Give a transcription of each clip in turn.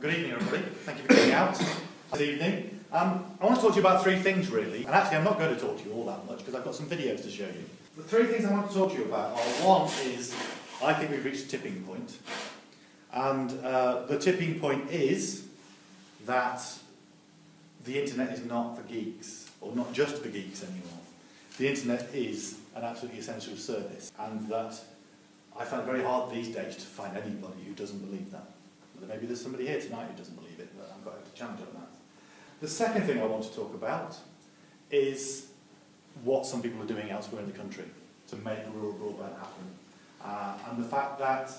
Good evening, everybody. Thank you for coming out this evening. I want to talk to you about three things, really. And actually, I'm not going to talk to you all that much because I've got some videos to show you. The three things I want to talk to you about are, one is, I think we've reached a tipping point. And the tipping point is that the internet is not for geeks, or not just for geeks anymore. The internet is an absolutely essential service, and that I find it very hard these days to find anybody who doesn't believe that. Maybe there's somebody here tonight who doesn't believe it, but I'm going to challenge on that. The second thing I want to talk about is what some people are doing elsewhere in the country to make rural broadband happen. And the fact that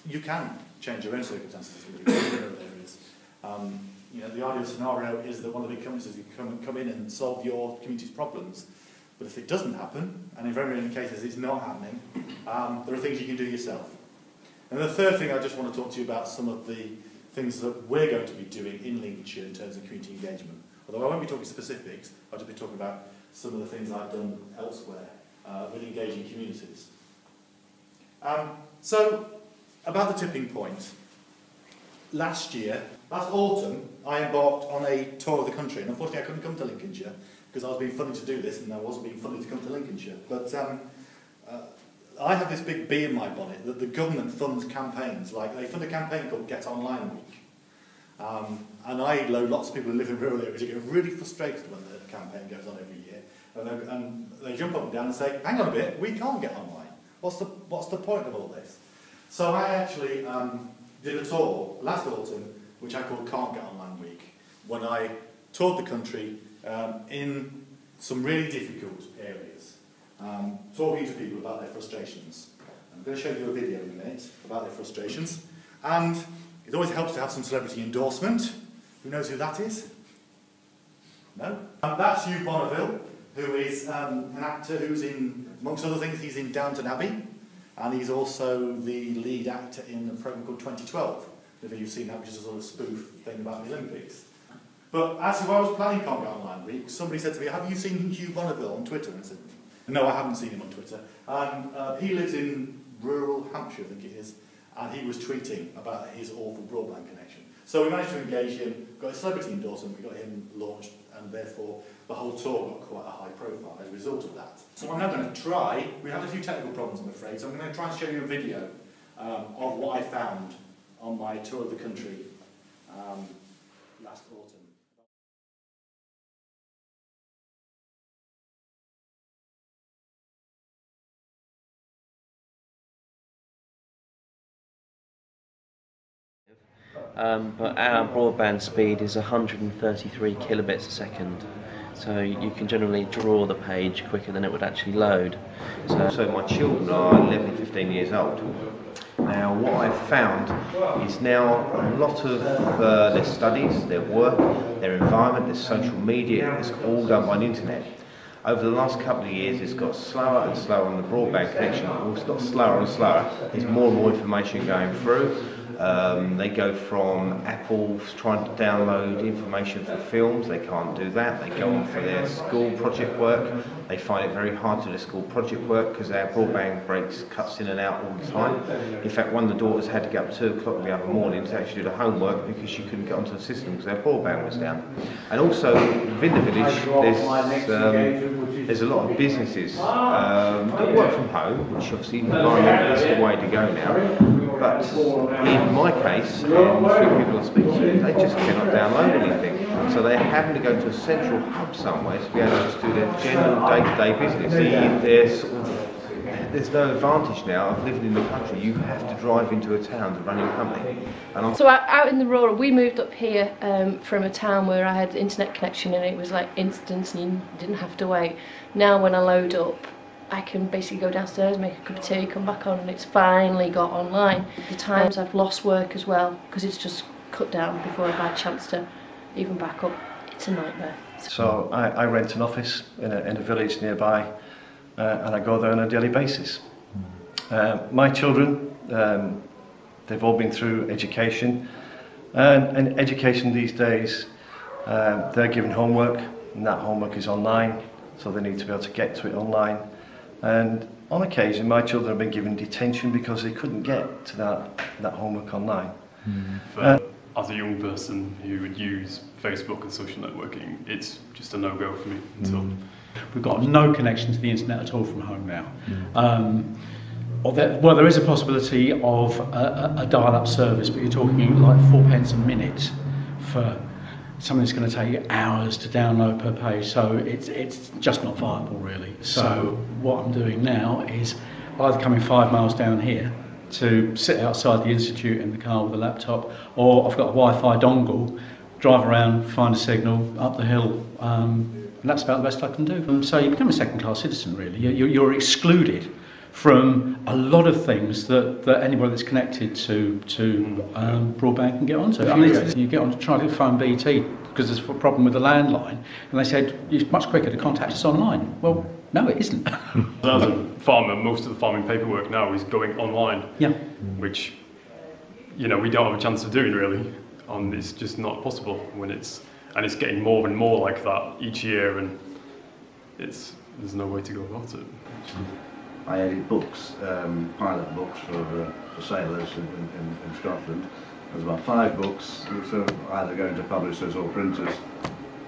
you can change your own circumstances in rural areas. You know, the ideal scenario is that one of the big companies can come in and solve your community's problems. But if it doesn't happen, and in very many cases it's not happening, there are things you can do yourself. And the third thing, I just want to talk to you about some of the things that we're going to be doing in Lincolnshire in terms of community engagement. Although I won't be talking specifics, I'll just be talking about some of the things I've done elsewhere with engaging communities. So, about the tipping point. Last autumn, I embarked on a tour of the country, and unfortunately I couldn't come to Lincolnshire because I was being funny to do this and I wasn't being funny to come to Lincolnshire. But I have this big bee in my bonnet that the government funds campaigns. Like, they fund a campaign called Get Online Week. And I know lots of people who live in rural areas who get really frustrated when the campaign goes on every year. And they jump up and down and say, hang on a bit, we can't get online. What's the point of all this? So I actually did a tour last autumn, which I called Can't Get Online Week, when I toured the country in some really difficult areas. Talking to people about their frustrations. I'm going to show you a video in a minute about their frustrations. And it always helps to have some celebrity endorsement. Who knows who that is? No? That's Hugh Bonneville, who is an actor who's in, amongst other things, he's in Downton Abbey. And he's also the lead actor in a programme called 2012. If you've seen that, which is a sort of spoof thing about the Olympics. But actually, while I was planning Can't Get Online Week, somebody said to me, have you seen Hugh Bonneville on Twitter? And I said, no, I haven't seen him on Twitter. And he lives in rural Hampshire, I think it is, and he was tweeting about his awful broadband connection. So we managed to engage him, got a celebrity endorsement, we got him launched, and therefore the whole tour got quite a high profile as a result of that. So I'm now going to try, we had a few technical problems I'm afraid, so I'm going to try and show you a video of what I found on my tour of the country last autumn. But our broadband speed is 133 kilobits a second, so you can generally draw the page quicker than it would actually load. So my children are 11 and 15 years old. Now what I've found is now a lot of their studies, their work, their environment, their social media, it's all done by the internet. Over the last couple of years it's got slower and slower on the broadband connection. Well, it's got slower and slower. There's more and more information going through. They go from Apple trying to download information for films, they can't do that. They go on for their school project work. They find it very hard to do their school project work because our broadband breaks, cuts in and out all the time. In fact, one of the daughters had to get up at 2 o'clock the other morning to actually do the homework because she couldn't get onto the system because their broadband was down. And also within the village there's a lot of businesses that work from home, which obviously environment is the way to go now. But in my case, and through people I speak to, they just cannot download anything. So they're having to go to a central hub somewhere to be able to just do their general day-to-day business. There's no advantage now of living in the country. You have to drive into a town to run your company. So out in the rural, we moved up here from a town where I had internet connection and it was like instant and you didn't have to wait. Now when I load up, I can basically go downstairs, make a cup of tea, come back on, and it's finally got online. The times I've lost work as well, because it's just cut down before I've had a chance to even back up. It's a nightmare. So I rent an office in a village nearby, and I go there on a daily basis. My children, they've all been through education, and education these days, they're given homework, and that homework is online, so they need to be able to get to it online. And On occasion, my children have been given detention because they couldn't get to that homework online. As a young person who would use Facebook and social networking, it's just a no-go for me until... We've got no connection to the internet at all from home now. Well, there is a possibility of a dial-up service, but you're talking like 4 pence a minute for something that's going to take hours to download per page, so it's just not viable really. So what I'm doing now is either coming 5 miles down here to sit outside the institute in the car with a laptop, or I've got a Wi-Fi dongle, drive around, find a signal up the hill, and that's about the best I can do. So you become a second-class citizen really. You're excluded from a lot of things that anybody that's connected to broadband can get onto. I mean, you get on to try to phone BT because there's a problem with the landline, and they said it's much quicker to contact us online. Well, no, it isn't. As a farmer, most of the farming paperwork now is going online, which we don't have a chance of doing really. It's just not possible when it's getting more and more like that each year, and there's no way to go about it. I edit books, pilot books for sailors in Scotland. There's about 5 books which are either going to publishers or printers,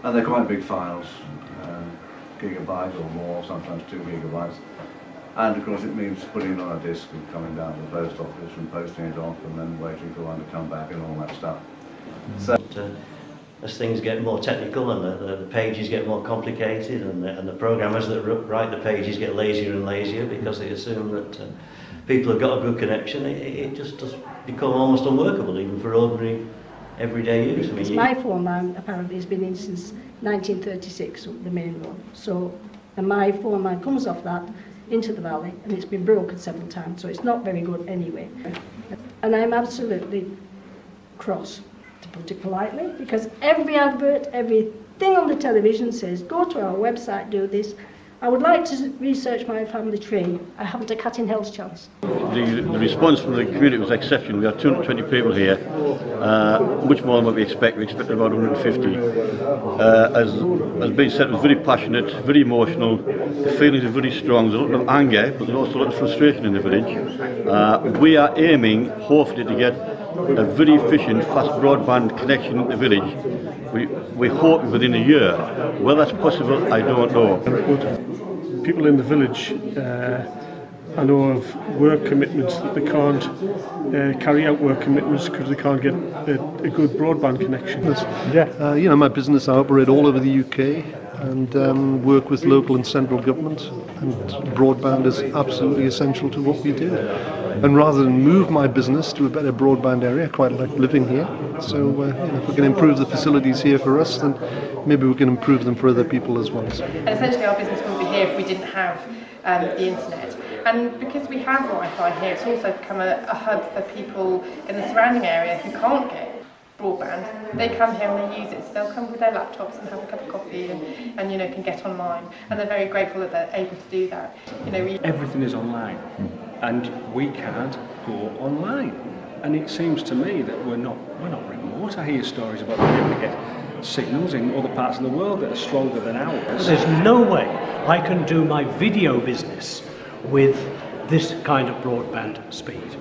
and they're quite big files, gigabyte or more, sometimes 2 gigabytes. And of course it means putting it on a disc and coming down to the post office and posting it off and then waiting for one to come back and all that stuff. So, as things get more technical and the pages get more complicated, and the programmers that write the pages get lazier and lazier because they assume that people have got a good connection, it just does become almost unworkable even for ordinary everyday use. I mean, my phone line apparently has been in since 1936, the main one. So, and my phone line comes off that into the valley, and it's been broken several times, so it's not very good anyway. And I'm absolutely cross, to put it politely, because every advert, everything on the television says, go to our website, do this. I would like to research my family tree. I haven't a cat in hell's chance. The response from the community was exceptional. We had 220 people here, much more than what we expect. We expected about 150. As been said, it was very passionate, very emotional. The feelings are very strong. There's a lot of anger, but there's also a lot of frustration in the village. We are aiming, hopefully, to get a very efficient, fast broadband connection in the village. We hope within a year. Whether that's possible, I don't know. People in the village, I know of work commitments that they can't carry out work commitments because they can't get a good broadband connection. My business, I operate all over the UK and work with local and central government, and broadband is absolutely essential to what we do. And rather than move my business to a better broadband area, I quite like living here. So if we can improve the facilities here for us, then maybe we can improve them for other people as well. And essentially our business wouldn't be here if we didn't have the internet. And because we have Wi-Fi here, it's also become a hub for people in the surrounding area who can't get broadband. They come here and they use it, so they'll come with their laptops and have a cup of coffee and can get online, and they're very grateful that they're able to do that. Everything is online, and we can't go online. And it seems to me that we're not remote. I hear stories about being able to get signals in other parts of the world that are stronger than ours. There's no way I can do my video business with this kind of broadband speed.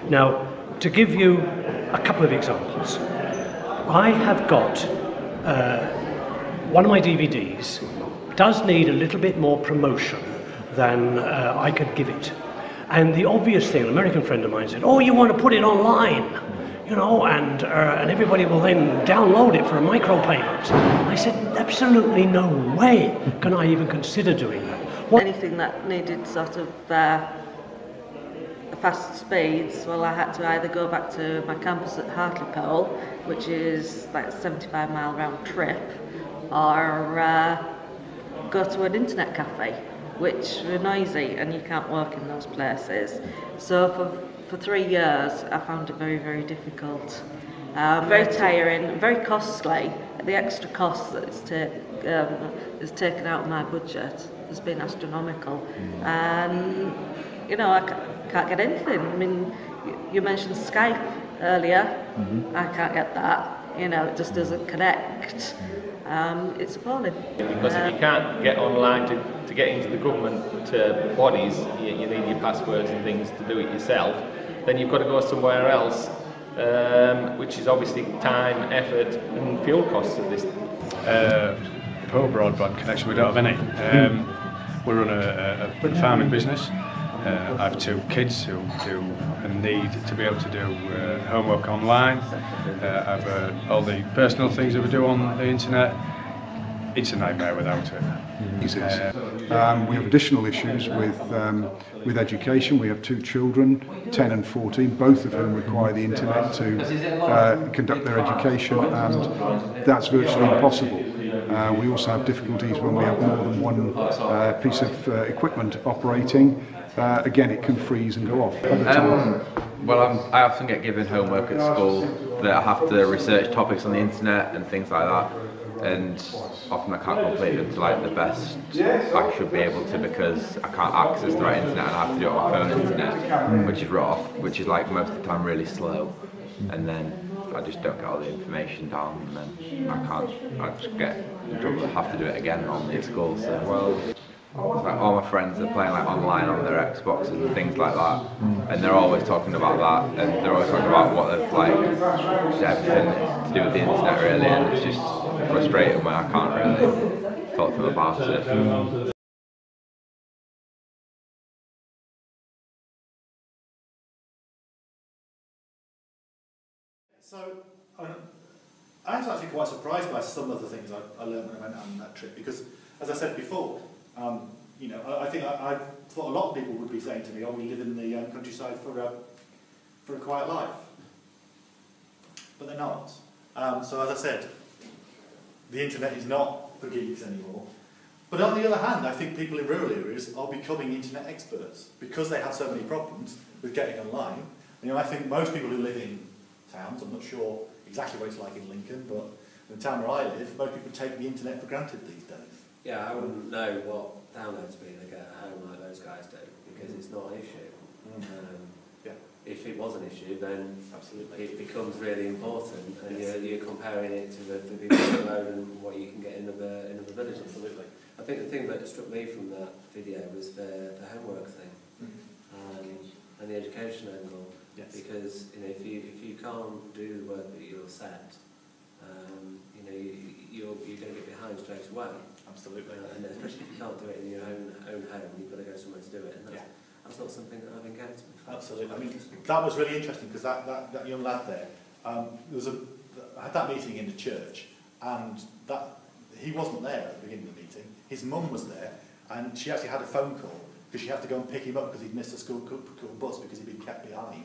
Now, to give you a couple of examples, I have got one of my DVDs does need a little bit more promotion than I could give it. And the obvious thing, an American friend of mine said, oh, you want to put it online, and everybody will then download it for a micropayment. I said, absolutely no way can I even consider doing that. Anything that needed sort of fast speeds, well, I had to either go back to my campus at Hartlepool, which is like a 75-mile round trip, or go to an internet cafe, which are noisy and you can't work in those places. So for 3 years I found it very, very difficult. Very tiring, very costly. The extra cost that is taken out of my budget has been astronomical. And I can't get anything. I mean, you mentioned Skype earlier. I can't get that. You know, it just doesn't connect. It's appalling. Because if you can't get online to get into the government bodies, you need your passwords and things to do it yourself, then you've got to go somewhere else, which is obviously time, effort and fuel costs at this. Poor broadband connection, we don't have any. We run a farming business. I have 2 kids who need to be able to do homework online. I have all the personal things that we do on the internet. It's a nightmare without it. We have additional issues with education. We have 2 children, 10 and 14, both of whom require the internet to conduct their education, and that's virtually impossible. We also have difficulties when we have more than one piece of equipment operating. Again, it can freeze and go off. I often get given homework at school that I have to research topics on the internet and things like that, and often I can't complete them to like the best I should be able to because I can't access the right internet and I have to do it on my phone internet, which is rough, which is like most of the time really slow, and then I just don't get all the information down, and then I just get in trouble and have to do it again normally at school. So like all my friends are playing like online on their Xboxes and things like that, and they're always talking about that, and they're always talking about what they've like, just everything to do with the internet really, and it's just frustrating when I can't really talk to them about it. So I was actually quite surprised by some of the things I learned when I went on that trip, because as I said before, you know, I think I thought a lot of people would be saying to me, "Oh, we live in the countryside for a quiet life," but they're not. So as I said, the internet is not for geeks anymore. But on the other hand, I think people in rural areas are becoming internet experts because they have so many problems with getting online. You know, I think most people who live in towns, I'm not sure exactly what it's like in Lincoln, but in the town where I live, most people take the internet for granted these days. Yeah, I wouldn't know what download speed they get at home like those guys do, because it's not an issue. Yeah. If it was an issue, then absolutely it becomes really important, and you're comparing it to the people on the road and what you can get in the village. Absolutely. I think the thing that struck me from that video was the homework thing, and the education angle. Yes. Because if you can't do the work that you're set, you're going to get behind straight away. Absolutely. And especially if you can't do it in your own home, you've got to go somewhere to do it. And that's not something that I've encountered before. Absolutely. I mean, that was really interesting because that young lad there, I had that meeting in the church, and he wasn't there at the beginning of the meeting. His mum was there, and she actually had a phone call because she had to go and pick him up because he'd missed a school bus because he'd been kept behind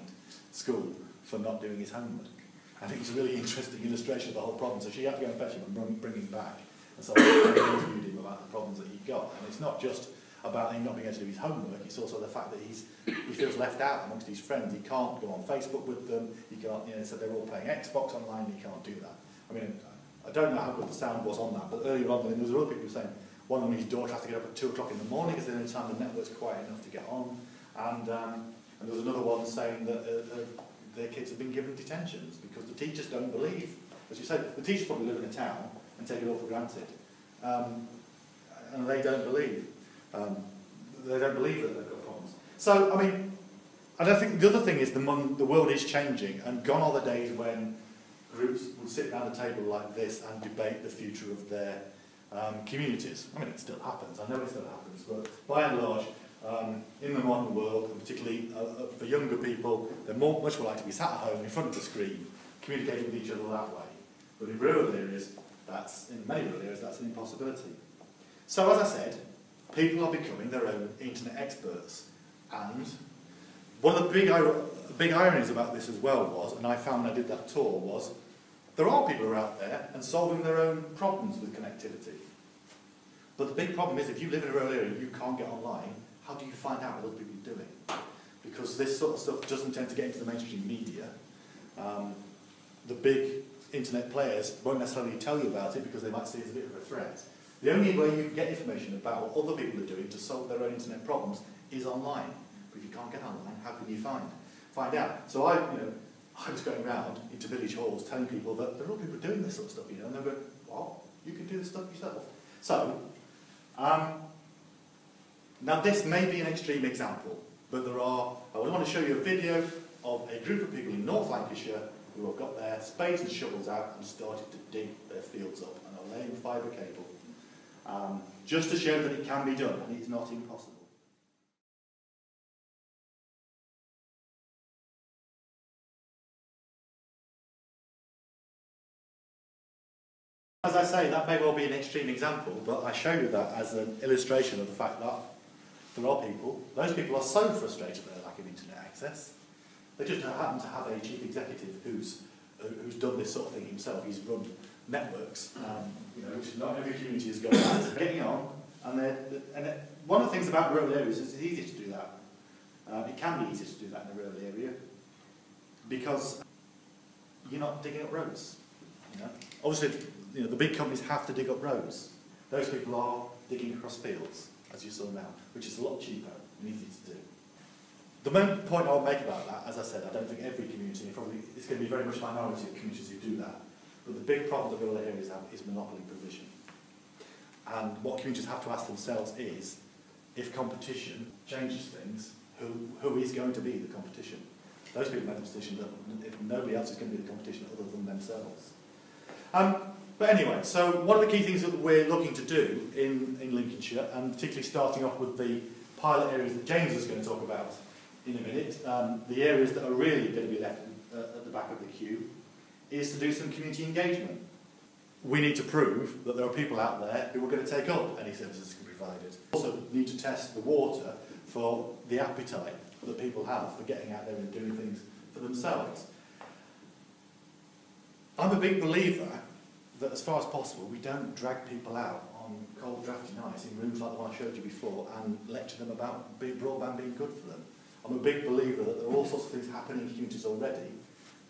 school for not doing his homework. I think it's a really interesting illustration of the whole problem. So she had to go and fetch him and bring him back. And so I interviewed him about the problems that he got. And it's not just about him not being able to do his homework, it's also the fact that he feels left out amongst his friends. He can't go on Facebook with them, he can't, so they're all playing Xbox online, he can't do that. I mean, I don't know how good the sound was on that, but earlier on, there was other people saying one of them, his daughter has to get up at 2 o'clock in the morning because the only time the network's quiet enough to get on. And there was another one saying that their kids have been given detentions because the teachers don't believe. As you said, the teachers probably live in a town and take it all for granted. And they don't believe. They don't believe that they've got problems. So, I mean, and I think the other thing is the world is changing, and gone are the days when groups would sit down a table like this and debate the future of their communities. I mean, it still happens. I know it still happens, but by and large, in the modern world, and particularly for younger people, they're much more likely to be sat at home in front of the screen, communicating with each other that way. But in rural areas, in many rural areas, that's an impossibility. So, as I said, people are becoming their own internet experts. And one of the big ironies about this as well was, and I found when I did that tour, was there are people who are out there and solving their own problems with connectivity. But the big problem is if you live in a rural area and you can't get online, how do you find out what other people are doing? Because this sort of stuff doesn't tend to get into the mainstream media. The big internet players won't necessarily tell you about it because they might see it as a bit of a threat. The only way you can get information about what other people are doing to solve their own internet problems is online. But if you can't get online, how can you find out? So I was going around into village halls telling people that there are all people doing this sort of stuff, you know, and they were going, what? You can do this stuff yourself? So, now this may be an extreme example, but I would want to show you a video of a group of people in North Lancashire who have got their spades and shovels out and started to dig their fields up and are laying fibre cable, just to show that it can be done and it's not impossible. As I say, that may well be an extreme example, but I show you that as an illustration of the fact that there are people, those people are so frustrated by their lack of internet access, they just happen to have a chief executive who's done this sort of thing himself. He's run networks, you know, which not every community has got that. Getting on, one of the things about rural areas is it's easy to do that. It can be easy to do that in a rural area because you're not digging up roads. You know? Obviously, you know, the big companies have to dig up roads. Those people are digging across fields, as you saw now, which is a lot cheaper and easier to do. The main point I'll make about that, as I said, I don't think every community, probably it's going to be very much a minority of communities who do that. But the big problem that rural areas have is monopoly provision. And what communities have to ask themselves is, if competition changes things, who is going to be the competition? Those people make the decision that if nobody else is going to be the competition other than themselves. But anyway, so one of the key things that we're looking to do in Lincolnshire, and particularly starting off with the pilot areas that James is going to talk about in a minute, the areas that are really going to be left at the back of the queue, is to do some community engagement. We need to prove that there are people out there who are going to take up any services that can be provided. We also need to test the water for the appetite that people have for getting out there and doing things for themselves. I'm a big believer that as far as possible we don't drag people out on cold drafty nights in rooms like the one I showed you before and lecture them about broadband being good for them. I'm a big believer that there are all sorts of things happening in communities already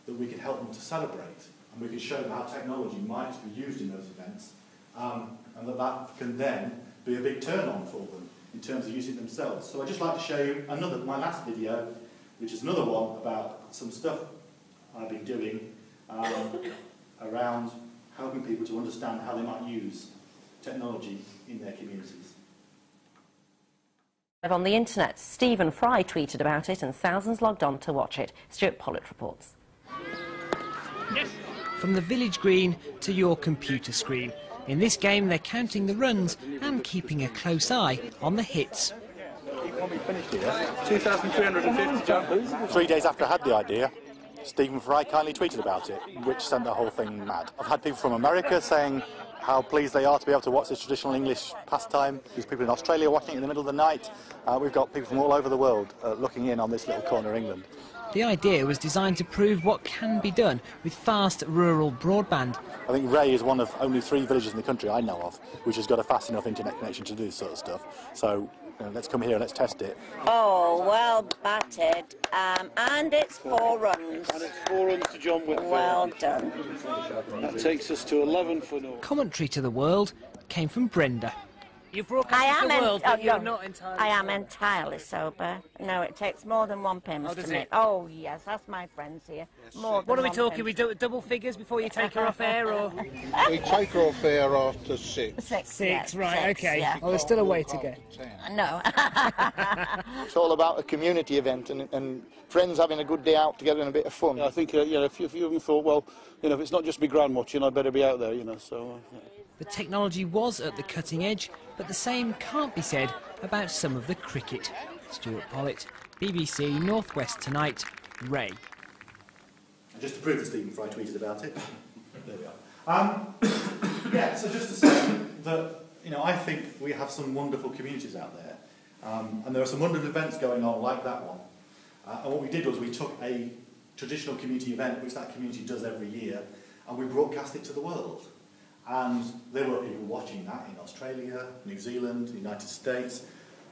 that we can help them to celebrate, and we can show them how technology might be used in those events, and that can then be a big turn on for them in terms of using it themselves. So I'd just like to show you my last video, which is another one about some stuff I've been doing around helping people to understand how they might use technology in their communities. On the internet, Stephen Fry tweeted about it and thousands logged on to watch it. Stuart Pollitt reports. Yes. From the village green to your computer screen. In this game they're counting the runs and keeping a close eye on the hits. 2,350 jumpers. 3 days after I had the idea, Stephen Fry kindly tweeted about it, which sent the whole thing mad. I've had people from America saying how pleased they are to be able to watch this traditional English pastime. There's people in Australia watching it in the middle of the night. We've got people from all over the world looking in on this little corner of England. The idea was designed to prove what can be done with fast rural broadband. I think Ray is one of only 3 villages in the country I know of which has got a fast enough internet connection to do this sort of stuff. So let's come here and let's test it. Oh, well batted, and it's 4 runs. And it's 4 runs to John Whitfield. Well done. That takes us to 11 for North. Commentary to the world came from Brenda. You broadcast to the world, but you're not entirely I am entirely sober. No, it takes more than 1 pence to make. Oh, yes, that's my friends here. More than what are we 1 talking? pence. We do double figures before you take her off air, or? We take her off air after 6. 6, yes, right, 6, okay. Yeah. Oh, there's still a way to go. No. It's all about a community event and friends having a good day out together and a bit of fun. Yeah, I think, a few of you thought, well, if it's not just me grand watching, I'd better be out there, so... Yeah. The technology was at the cutting edge, but the same can't be said about some of the cricket. Stuart Pollitt, BBC North West Tonight, Ray. And just to prove that Stephen Fry tweeted about it, there we are. Yeah, so just to say that, I think we have some wonderful communities out there, and there are some wonderful events going on like that one. And what we did was we took a traditional community event, which that community does every year, and we broadcast it to the world. And there were people watching that in Australia, New Zealand, the United States.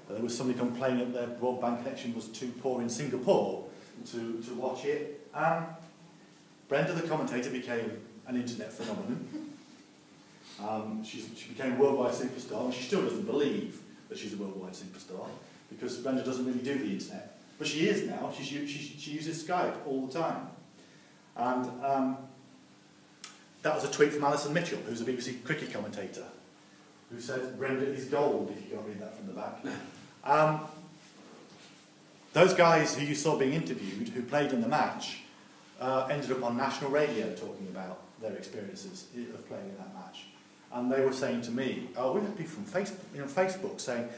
There was somebody complaining that their broadband connection was too poor in Singapore to watch it. Brenda, the commentator, became an internet phenomenon. She became a worldwide superstar, and she still doesn't believe that she's a worldwide superstar because Brenda doesn't really do the internet. But she is now. She uses Skype all the time. And that was a tweet from Alison Mitchell, who's a BBC cricket commentator, who said, "Brenda is gold," if you can't read that from the back. Those guys who you saw being interviewed, who played in the match, ended up on national radio talking about their experiences of playing in that match. And they were saying to me, oh, we had people from Facebook saying,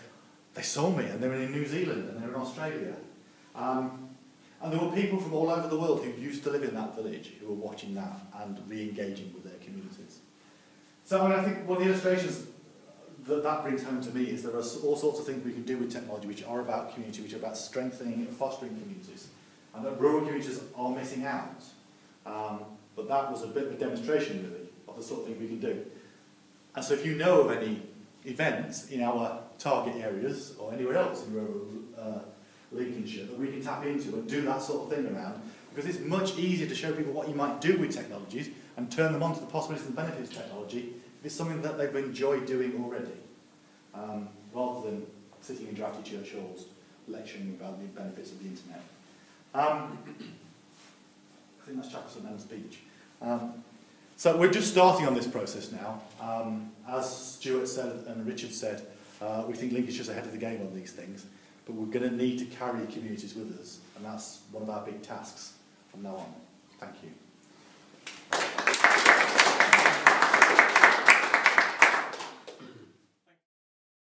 they saw me and they were in New Zealand and they were in Australia. And there were people from all over the world who used to live in that village who were watching that and re-engaging with their communities. So I think one of the illustrations that brings home to me is there are all sorts of things we can do with technology which are about community, which are about strengthening and fostering communities, and that rural communities are missing out. But that was a bit of a demonstration, really, of the sort of thing we can do. And so if you know of any events in our target areas or anywhere else in rural Lincolnshire that we can tap into and do that sort of thing around, because it's much easier to show people what you might do with technologies and turn them on to the possibilities and benefits of technology if it's something that they've enjoyed doing already, rather than sitting in drafty church halls lecturing about the benefits of the internet. I think that's Chappell's main speech. So we're just starting on this process now. As Stuart said and Richard said, we think Lincolnshire's ahead of the game on these things, but we're going to need to carry communities with us, and that's one of our big tasks from now on. Thank you.